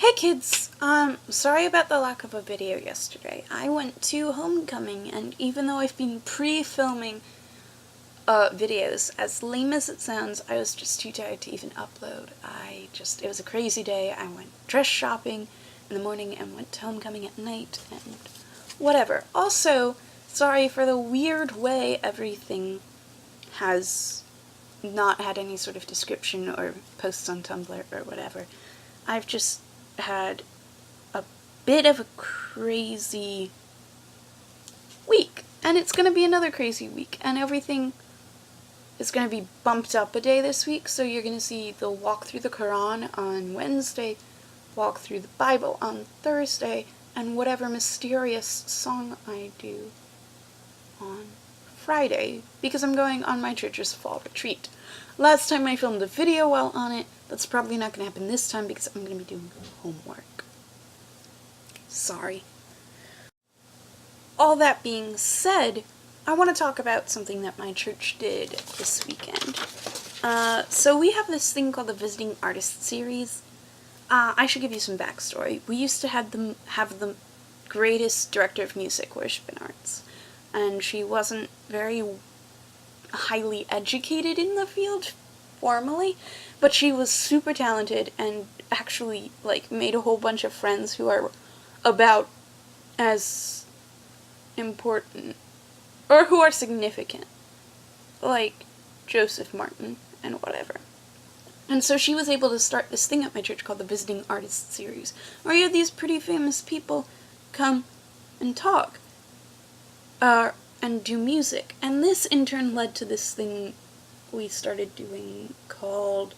Hey kids! Sorry about the lack of a video yesterday. I went to homecoming, and even though I've been pre-filming videos, as lame as it sounds, I was just too tired to even upload. It was a crazy day. I went dress shopping in the morning and went to homecoming at night, and whatever. Also, sorry for the weird way everything has not had any sort of description or posts on Tumblr or whatever. I've just had a bit of a crazy week, and it's going to be another crazy week, and everything is going to be bumped up a day this week. So you're going to see the walk through the Quran on Wednesday, walk through the Bible on Thursday, and whatever mysterious song I do on Friday, because I'm going on my church's fall retreat. Last time I filmed a video while on it. That's probably not going to happen this time because I'm going to be doing homework. Sorry. All that being said, I want to talk about something that my church did this weekend. So we have this thing called the Visiting Artist Series. I should give you some backstory. We used to have the greatest director of music, worship, and arts. And she wasn't very highly educated in the field formally, but she was super talented and actually made a whole bunch of friends who are about as important or who are significant, like Joseph Martin and whatever. And so she was able to start this thing at my church called the Visiting Artist Series, where you have these pretty famous people come and talk and do music. And this in turn led to this thing we started doing called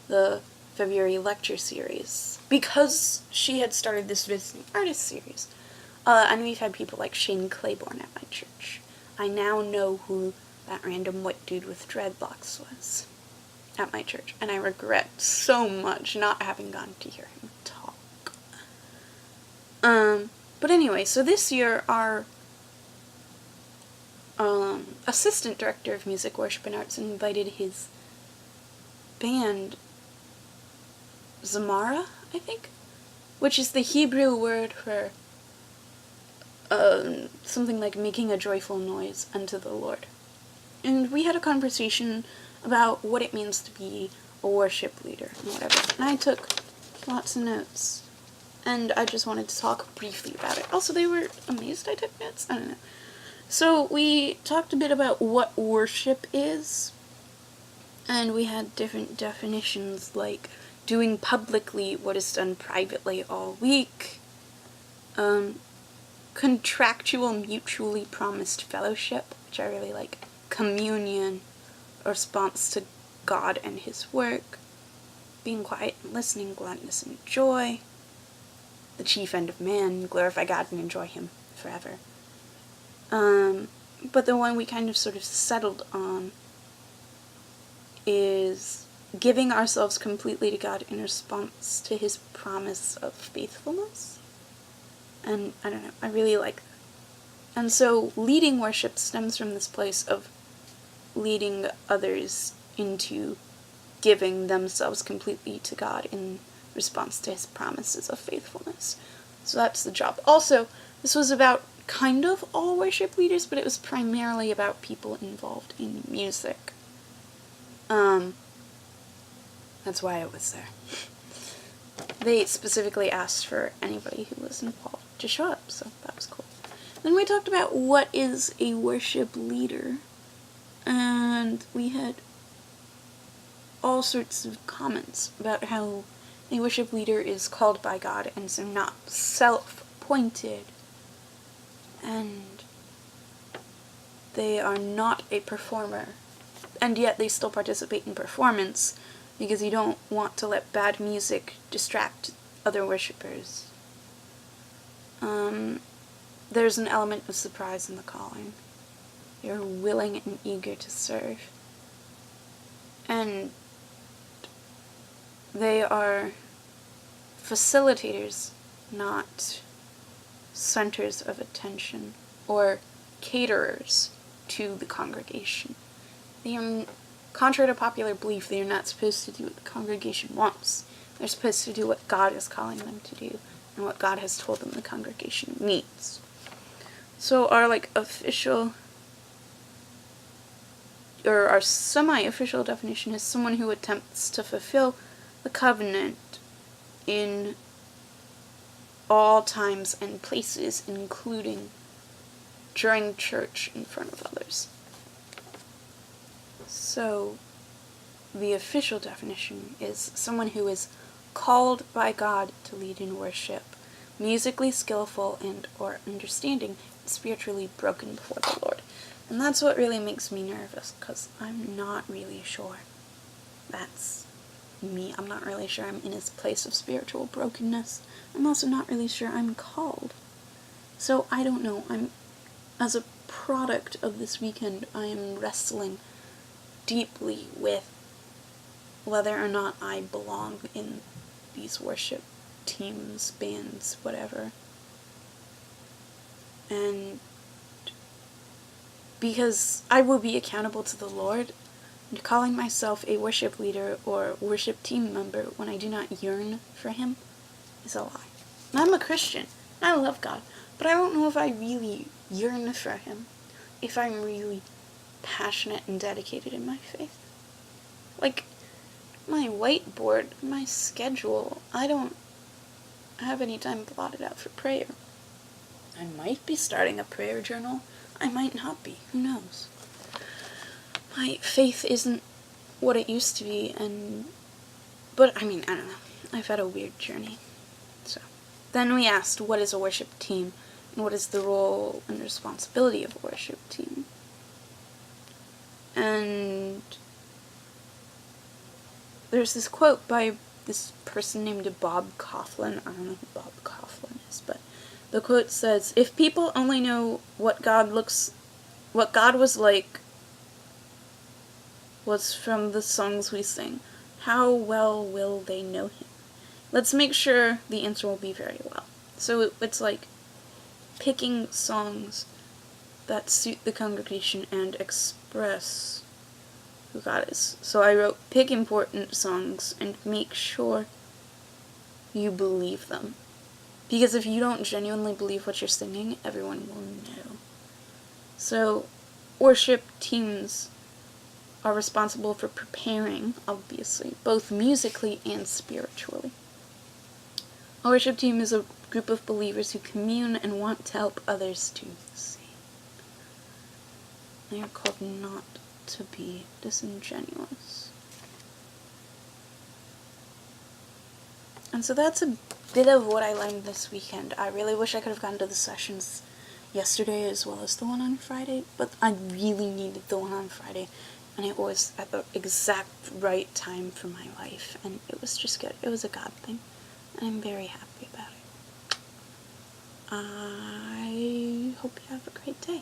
the February Lecture Series, because she had started this Visiting Artist Series. And we've had people like Shane Claiborne at my church. I now know who that random white dude with dreadlocks was at my church, and I regret so much not having gone to hear him talk. But anyway, so this year our assistant director of music, worship, and arts invited his band, Zamara, I think, which is the Hebrew word for something like making a joyful noise unto the Lord. And we had a conversation about what it means to be a worship leader and whatever. And I took lots of notes, and I just wanted to talk briefly about it. Also, they were amazed I took notes. I don't know. So we talked a bit about what worship is, and we had different definitions, like doing publicly what is done privately all week, contractual mutually promised fellowship, which I really like, communion, a response to God and his work, being quiet and listening, gladness and joy, the chief end of man, glorify God and enjoy him forever. But the one we kind of sort of settled on is giving ourselves completely to God in response to his promise of faithfulness. And I don't know, I really like that. And so leading worship stems from this place of leading others into giving themselves completely to God in response to his promises of faithfulness. So that's the job. Also, this was about kind of all worship leaders, but it was primarily about people involved in music. That's why I was there. They specifically asked for anybody who was involved to show up, so that was cool. Then we talked about what is a worship leader, and we had all sorts of comments about how a worship leader is called by God and so not self-appointed, and they are not a performer, and yet they still participate in performance because you don't want to let bad music distract other worshippers. There's an element of surprise in the calling. You're willing and eager to serve. And they are facilitators, not centers of attention or caterers to the congregation. They are, contrary to popular belief, they are not supposed to do what the congregation wants. They're supposed to do what God is calling them to do and what God has told them the congregation needs. So our official or our semi-official definition is someone who attempts to fulfill the covenant in all times and places, including during church in front of others. So the official definition is someone who is called by God to lead in worship, musically skillful and or understanding, spiritually broken before the Lord. And that's what really makes me nervous, because I'm not really sure that's me. I'm not really sure I'm in his place of spiritual brokenness. I'm also not really sure I'm called. So I don't know. As a product of this weekend, I am wrestling deeply with whether or not I belong in these worship teams, bands, whatever. And because I will be accountable to the Lord, and calling myself a worship leader or worship team member when I do not yearn for him is a lie. And I'm a Christian, and I love God, but I don't know if I really yearn for him, if I'm really passionate and dedicated in my faith. My whiteboard, my schedule, I don't have any time blotted out for prayer. I might be starting a prayer journal. I might not be. Who knows? My faith isn't what it used to be, but I don't know. I've had a weird journey. So then we asked, what is a worship team? And what is the role and responsibility of a worship team? And there's this quote by this person named Bob Coughlin. I don't know who Bob Coughlin is, but the quote says, "If people only know what God was like was from the songs we sing, how well will they know him? Let's make sure the answer will be very well." So it's like picking songs that suit the congregation and express who God is. So I wrote, pick important songs and make sure you believe them. Because if you don't genuinely believe what you're singing, everyone will know. So worship teams are responsible for preparing, obviously, both musically and spiritually. A worship team is a group of believers who commune and want to help others do the same. They are called not to be disingenuous. And so that's a bit of what I learned this weekend. I really wish I could have gone to the sessions yesterday as well as the one on Friday, but I really needed the one on Friday, and it was at the exact right time for my life, and it was just good. It was a God thing, and I'm very happy about it. I hope you have a great day.